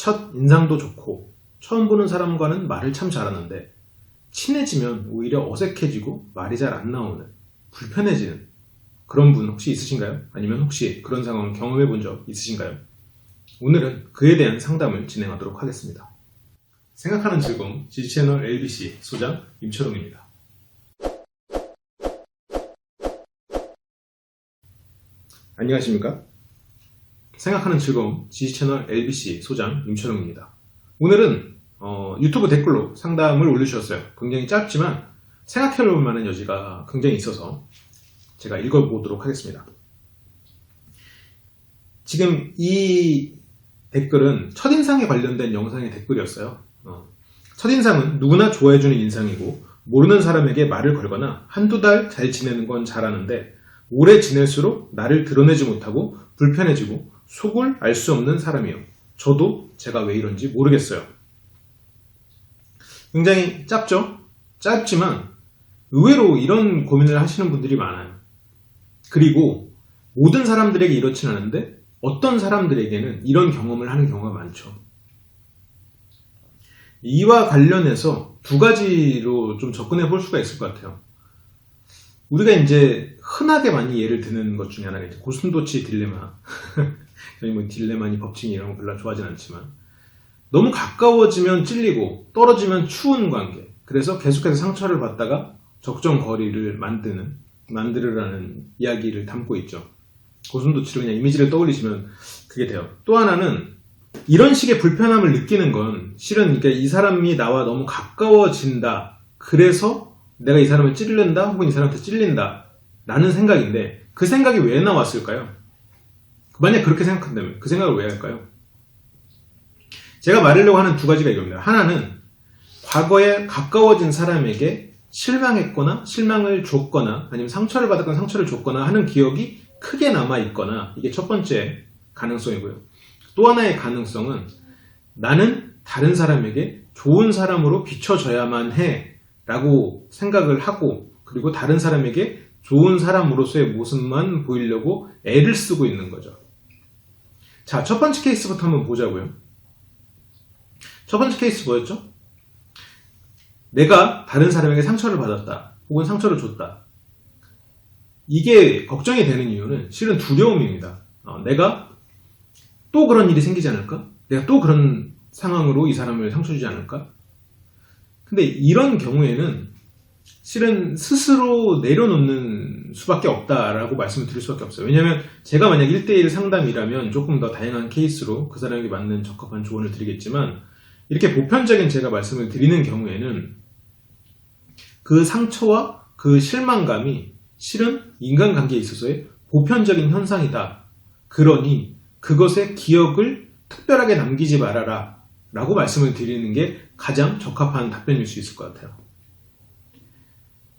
첫 인상도 좋고 처음 보는 사람과는 말을 참 잘하는데 친해지면 오히려 어색해지고 말이 잘 안 나오는, 불편해지는 그런 분 혹시 있으신가요? 아니면 혹시 그런 상황을 경험해 본 적 있으신가요? 오늘은 그에 대한 상담을 진행하도록 하겠습니다. 생각하는 즐거움 지지채널 LBC 소장 임철웅입니다. 안녕하십니까? 생각하는 즐거움 지지채널 LBC 소장 임철웅입니다. 오늘은 유튜브 댓글로 상담을 올려주셨어요. 굉장히 짧지만 생각해볼 만한 여지가 굉장히 있어서 제가 읽어보도록 하겠습니다. 지금 이 댓글은 첫인상에 관련된 영상의 댓글이었어요. 첫인상은 누구나 좋아해주는 인상이고 모르는 사람에게 말을 걸거나 한두 달 잘 지내는 건 잘하는데 오래 지낼수록 나를 드러내지 못하고 불편해지고 속을 알 수 없는 사람이요. 저도 제가 왜 이런지 모르겠어요. 굉장히 짧죠? 짧지만 의외로 이런 고민을 하시는 분들이 많아요. 그리고 모든 사람들에게 이렇진 않은데 어떤 사람들에게는 이런 경험을 하는 경우가 많죠. 이와 관련해서 두 가지로 좀 접근해 볼 수가 있을 것 같아요. 우리가 이제 흔하게 많이 예를 드는 것 중에 하나가 이제 고슴도치 딜레마. 저희 뭐 딜레마니 법칙이 이런 거 별로 좋아하진 않지만 너무 가까워지면 찔리고 떨어지면 추운 관계. 그래서 계속해서 상처를 받다가 적정 거리를 만들으라는 이야기를 담고 있죠. 고슴도치로 그냥 이미지를 떠올리시면 그게 돼요. 또 하나는 이런 식의 불편함을 느끼는 건 실은 그러니까 이 사람이 나와 너무 가까워진다. 그래서 내가 이 사람을 찌른다 혹은 이 사람한테 찔린다 라는 생각인데 그 생각이 왜 나왔을까요? 만약 그렇게 생각한다면 그 생각을 왜 할까요? 제가 말하려고 하는 두 가지가 이겁니다. 하나는 과거에 가까워진 사람에게 실망했거나 실망을 줬거나 아니면 상처를 받았거나 상처를 줬거나 하는 기억이 크게 남아있거나 이게 첫 번째 가능성이고요. 또 하나의 가능성은 나는 다른 사람에게 좋은 사람으로 비춰져야만 해 라고 생각을 하고 그리고 다른 사람에게 좋은 사람으로서의 모습만 보이려고 애를 쓰고 있는 거죠. 자, 첫 번째 케이스부터 한번 보자고요. 첫 번째 케이스 뭐였죠? 내가 다른 사람에게 상처를 받았다 혹은 상처를 줬다. 이게 걱정이 되는 이유는 실은 두려움입니다. 내가 또 그런 일이 생기지 않을까? 내가 또 그런 상황으로 이 사람을 상처 주지 않을까? 근데 이런 경우에는 실은 스스로 내려놓는 수밖에 없다라고 말씀을 드릴 수밖에 없어요. 왜냐하면 제가 만약 1대1 상담이라면 조금 더 다양한 케이스로 그 사람에게 맞는 적합한 조언을 드리겠지만 이렇게 보편적인 제가 말씀을 드리는 경우에는 그 상처와 그 실망감이 실은 인간관계에 있어서의 보편적인 현상이다. 그러니 그것의 기억을 특별하게 남기지 말아라 라고 말씀을 드리는 게 가장 적합한 답변일 수 있을 것 같아요.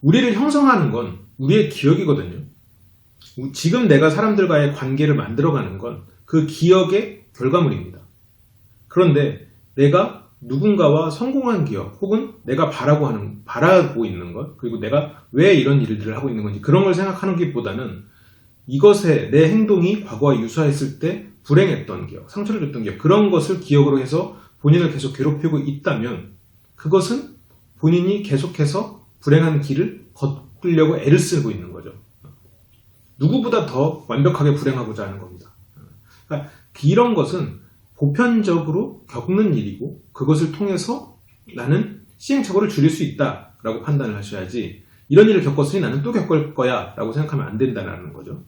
우리를 형성하는 건 우리의 기억이거든요. 지금 내가 사람들과의 관계를 만들어가는 건 그 기억의 결과물입니다. 그런데 내가 누군가와 성공한 기억 혹은 내가 바라고 있는 것 그리고 내가 왜 이런 일들을 하고 있는 건지 그런 걸 생각하는 것보다는 이것에 내 행동이 과거와 유사했을 때 불행했던 기억, 상처를 줬던 기억 그런 것을 기억으로 해서 본인을 계속 괴롭히고 있다면 그것은 본인이 계속해서 불행한 길을 걷으려고 애를 쓰고 있는 거죠. 누구보다 더 완벽하게 불행하고자 하는 겁니다. 그러니까 이런 것은 보편적으로 겪는 일이고 그것을 통해서 나는 시행착오를 줄일 수 있다라고 판단을 하셔야지 이런 일을 겪었으니 나는 또 겪을 거야 라고 생각하면 안 된다는 거죠.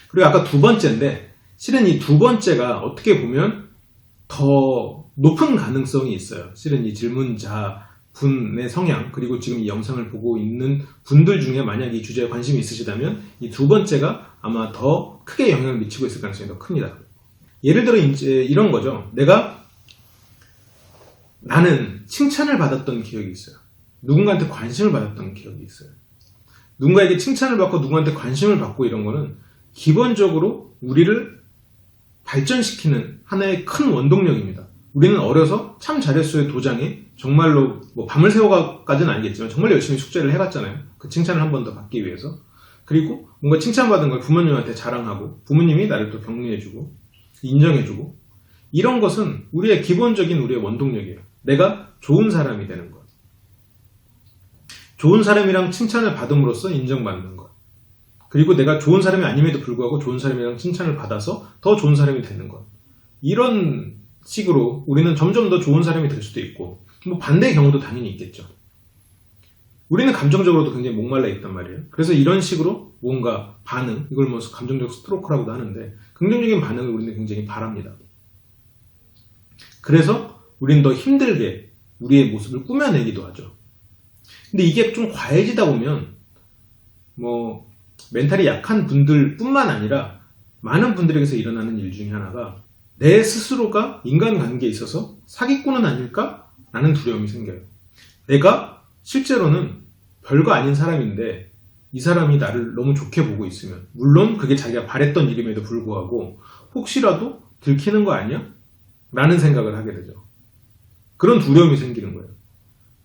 그리고 아까 두 번째인데 실은 이 두 번째가 어떻게 보면 더 높은 가능성이 있어요. 실은 이 질문자 분의 성향 그리고 지금 이 영상을 보고 있는 분들 중에 만약 이 주제에 관심이 있으시다면 이 두 번째가 아마 더 크게 영향을 미치고 있을 가능성이 더 큽니다. 예를 들어 이제 이런 거죠. 나는 칭찬을 받았던 기억이 있어요. 누군가한테 관심을 받았던 기억이 있어요. 누군가에게 칭찬을 받고 누군가한테 관심을 받고 이런 거는 기본적으로 우리를 발전시키는 하나의 큰 원동력입니다. 우리는 어려서 참 잘했어의 도장에 정말로 뭐 밤을 새워가까지는 아니겠지만 정말 열심히 숙제를 해갔잖아요. 그 칭찬을 한 번 더 받기 위해서. 그리고 뭔가 칭찬받은 걸 부모님한테 자랑하고 부모님이 나를 또 격려해주고 인정해주고 이런 것은 우리의 기본적인 우리의 원동력이에요. 내가 좋은 사람이 되는 것. 좋은 사람이랑 칭찬을 받음으로써 인정받는 것. 그리고 내가 좋은 사람이 아님에도 불구하고 좋은 사람이랑 칭찬을 받아서 더 좋은 사람이 되는 것. 이런 식으로 우리는 점점 더 좋은 사람이 될 수도 있고, 뭐 반대의 경우도 당연히 있겠죠. 우리는 감정적으로도 굉장히 목말라 있단 말이에요. 그래서 이런 식으로 뭔가 반응, 이걸 뭐 감정적 스트로크라고도 하는데, 긍정적인 반응을 우리는 굉장히 바랍니다. 그래서 우리는 더 힘들게 우리의 모습을 꾸며내기도 하죠. 근데 이게 좀 과해지다 보면 뭐 멘탈이 약한 분들 뿐만 아니라 많은 분들에게서 일어나는 일 중에 하나가 내 스스로가 인간관계에 있어서 사기꾼은 아닐까? 라는 두려움이 생겨요. 내가 실제로는 별거 아닌 사람인데 이 사람이 나를 너무 좋게 보고 있으면, 물론 그게 자기가 바랬던 일임에도 불구하고 혹시라도 들키는 거 아니야? 라는 생각을 하게 되죠. 그런 두려움이 생기는 거예요.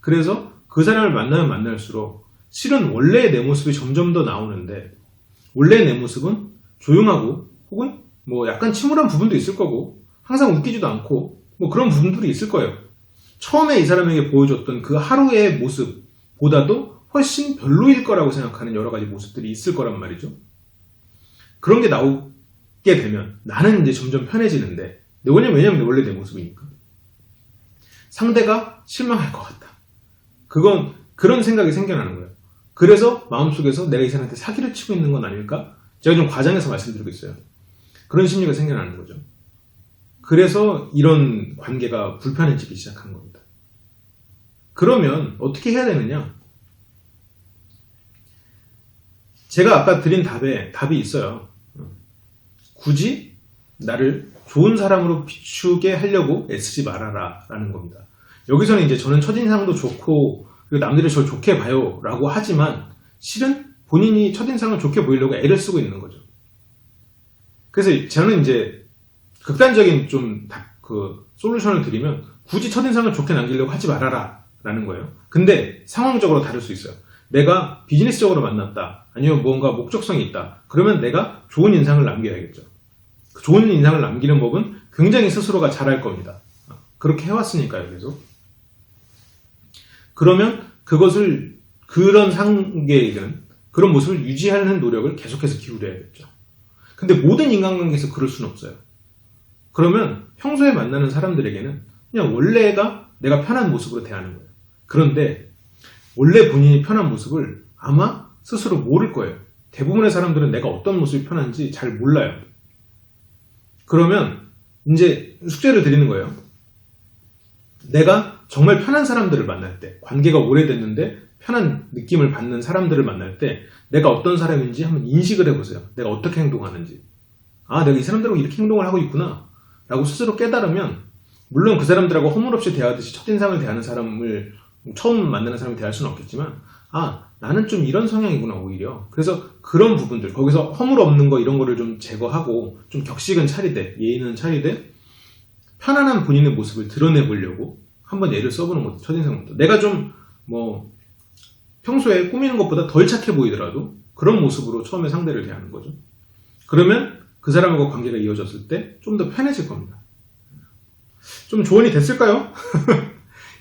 그래서 그 사람을 만나면 만날수록 실은 원래의 내 모습이 점점 더 나오는데, 원래의 내 모습은 조용하고 혹은 뭐 약간 침울한 부분도 있을 거고 항상 웃기지도 않고 뭐 그런 부분들이 있을 거예요. 처음에 이 사람에게 보여줬던 그 하루의 모습보다도 훨씬 별로일 거라고 생각하는 여러 가지 모습들이 있을 거란 말이죠. 그런 게 나오게 되면 나는 이제 점점 편해지는데, 왜냐면 원래 내 모습이니까. 상대가 실망할 것 같다. 그런 생각이 생겨나는 거예요. 그래서 마음속에서 내가 이 사람한테 사기를 치고 있는 건 아닐까? 제가 좀 과장해서 말씀드리고 있어요. 그런 심리가 생겨나는 거죠. 그래서 이런 관계가 불편해지기 시작한 겁니다. 그러면 어떻게 해야 되느냐? 제가 아까 드린 답이 있어요. 굳이 나를 좋은 사람으로 비추게 하려고 애쓰지 말아라 라는 겁니다. 여기서는 이제 저는 첫인상도 좋고 그리고 남들이 저를 좋게 봐요 라고 하지만, 실은 본인이 첫인상을 좋게 보이려고 애를 쓰고 있는 거죠. 그래서 저는 이제 극단적인 좀 솔루션을 드리면, 굳이 첫인상을 좋게 남기려고 하지 말아라 라는 거예요. 근데 상황적으로 다를 수 있어요. 내가 비즈니스적으로 만났다, 아니면 뭔가 목적성이 있다, 그러면 내가 좋은 인상을 남겨야겠죠. 그 좋은 인상을 남기는 법은 굉장히 스스로가 잘할 겁니다. 그렇게 해왔으니까요, 계속. 그러면 그런 상계에는 그런 모습을 유지하는 노력을 계속해서 기울여야겠죠. 근데 모든 인간관계에서 그럴 수는 없어요. 그러면 평소에 만나는 사람들에게는 그냥 원래가 내가 편한 모습으로 대하는 거예요. 그런데 원래 본인이 편한 모습을 아마 스스로 모를 거예요. 대부분의 사람들은 내가 어떤 모습이 편한지 잘 몰라요. 그러면 이제 숙제를 드리는 거예요. 내가 정말 편한 사람들을 만날 때, 관계가 오래됐는데 편한 느낌을 받는 사람들을 만날 때 내가 어떤 사람인지 한번 인식을 해보세요. 내가 어떻게 행동하는지. 아, 내가 이 사람들하고 이렇게 행동을 하고 있구나 라고 스스로 깨달으면, 물론 그 사람들하고 허물없이 대하듯이 첫인상을 대하는 사람을, 처음 만나는 사람을 대할 수는 없겠지만, 아, 나는 좀 이런 성향이구나 오히려. 그래서 그런 부분들, 거기서 허물 없는 거 이런 거를 좀 제거하고 좀 격식은 차리되 예의는 차리되 편안한 본인의 모습을 드러내보려고 한번 애를 써보는 것도, 첫인상부터. 내가 좀 평소에 꾸미는 것보다 덜 착해 보이더라도 그런 모습으로 처음에 상대를 대하는 거죠. 그러면 그 사람하고 관계가 이어졌을 때 좀 더 편해질 겁니다. 좀 조언이 됐을까요?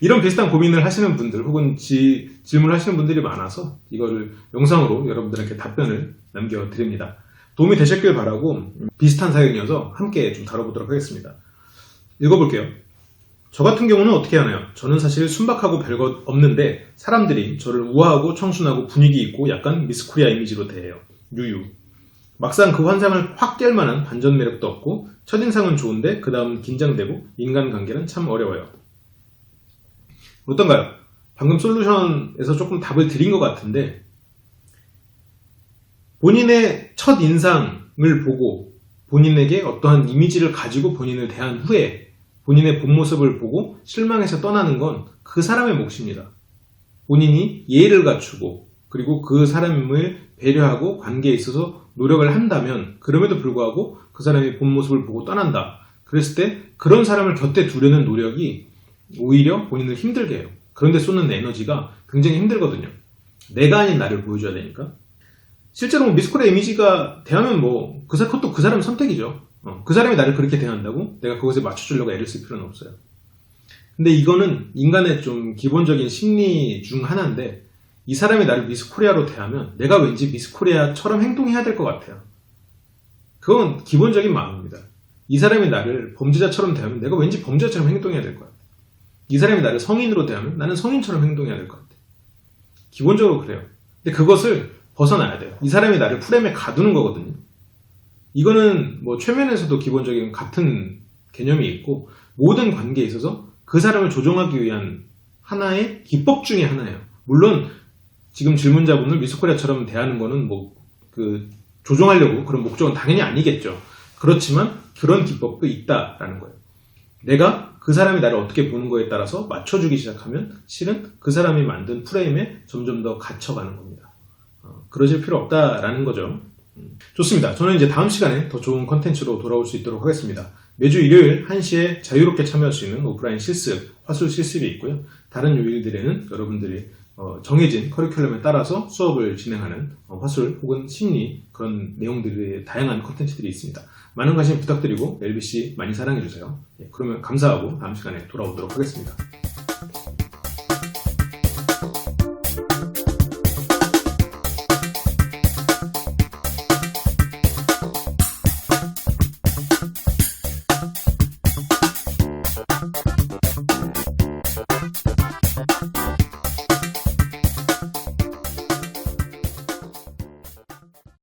이런 비슷한 고민을 하시는 분들 혹은 질문을 하시는 분들이 많아서 이거를 영상으로 여러분들에게 답변을 남겨드립니다. 도움이 되셨길 바라고, 비슷한 사연이어서 함께 좀 다뤄보도록 하겠습니다. 읽어볼게요. 저 같은 경우는 어떻게 하나요? 저는 사실 순박하고 별것 없는데 사람들이 저를 우아하고 청순하고 분위기 있고 약간 미스코리아 이미지로 대해요. 유유. 막상 그 환상을 확 깰 만한 반전 매력도 없고 첫인상은 좋은데 그 다음은 긴장되고 인간관계는 참 어려워요. 어떤가요? 방금 솔루션에서 조금 답을 드린 것 같은데, 본인의 첫인상을 보고 본인에게 어떠한 이미지를 가지고 본인을 대한 후에 본인의 본 모습을 보고 실망해서 떠나는 건 그 사람의 몫입니다. 본인이 예의를 갖추고 그리고 그 사람을 배려하고 관계에 있어서 노력을 한다면, 그럼에도 불구하고 그 사람이 본 모습을 보고 떠난다. 그랬을 때 그런 사람을 곁에 두려는 노력이 오히려 본인을 힘들게 해요. 그런데 쏟는 에너지가 굉장히 힘들거든요. 내가 아닌 나를 보여줘야 되니까. 실제로 미스코리아 이미지가 대하면 그것도 그 사람 선택이죠. 그 사람이 나를 그렇게 대한다고 내가 그것에 맞춰주려고 애를 쓸 필요는 없어요. 근데 이거는 인간의 좀 기본적인 심리 중 하나인데, 이 사람이 나를 미스 코리아로 대하면 내가 왠지 미스 코리아처럼 행동해야 될 것 같아요. 그건 기본적인 마음입니다. 이 사람이 나를 범죄자처럼 대하면 내가 왠지 범죄자처럼 행동해야 될 것 같아요. 이 사람이 나를 성인으로 대하면 나는 성인처럼 행동해야 될 것 같아요. 기본적으로 그래요. 근데 그것을 벗어나야 돼요. 이 사람이 나를 프레임에 가두는 거거든요. 이거는 뭐 최면에서도 기본적인 같은 개념이 있고, 모든 관계에 있어서 그 사람을 조종하기 위한 하나의 기법 중에 하나예요. 물론 지금 질문자분을 미스코리아처럼 대하는 거는 뭐 조종하려고 그런 목적은 당연히 아니겠죠. 그렇지만 그런 기법도 있다라는 거예요. 내가 그 사람이 나를 어떻게 보는 거에 따라서 맞춰주기 시작하면 실은 그 사람이 만든 프레임에 점점 더 갇혀가는 겁니다. 그러실 필요 없다라는 거죠. 좋습니다. 저는 이제 다음 시간에 더 좋은 컨텐츠로 돌아올 수 있도록 하겠습니다. 매주 일요일 1시에 자유롭게 참여할 수 있는 오프라인 실습, 화술 실습이 있고요. 다른 요일들에는 여러분들이 정해진 커리큘럼에 따라서 수업을 진행하는 화술 혹은 심리 그런 내용들의 다양한 컨텐츠들이 있습니다. 많은 관심 부탁드리고 LBC 많이 사랑해주세요. 그러면 감사하고 다음 시간에 돌아오도록 하겠습니다.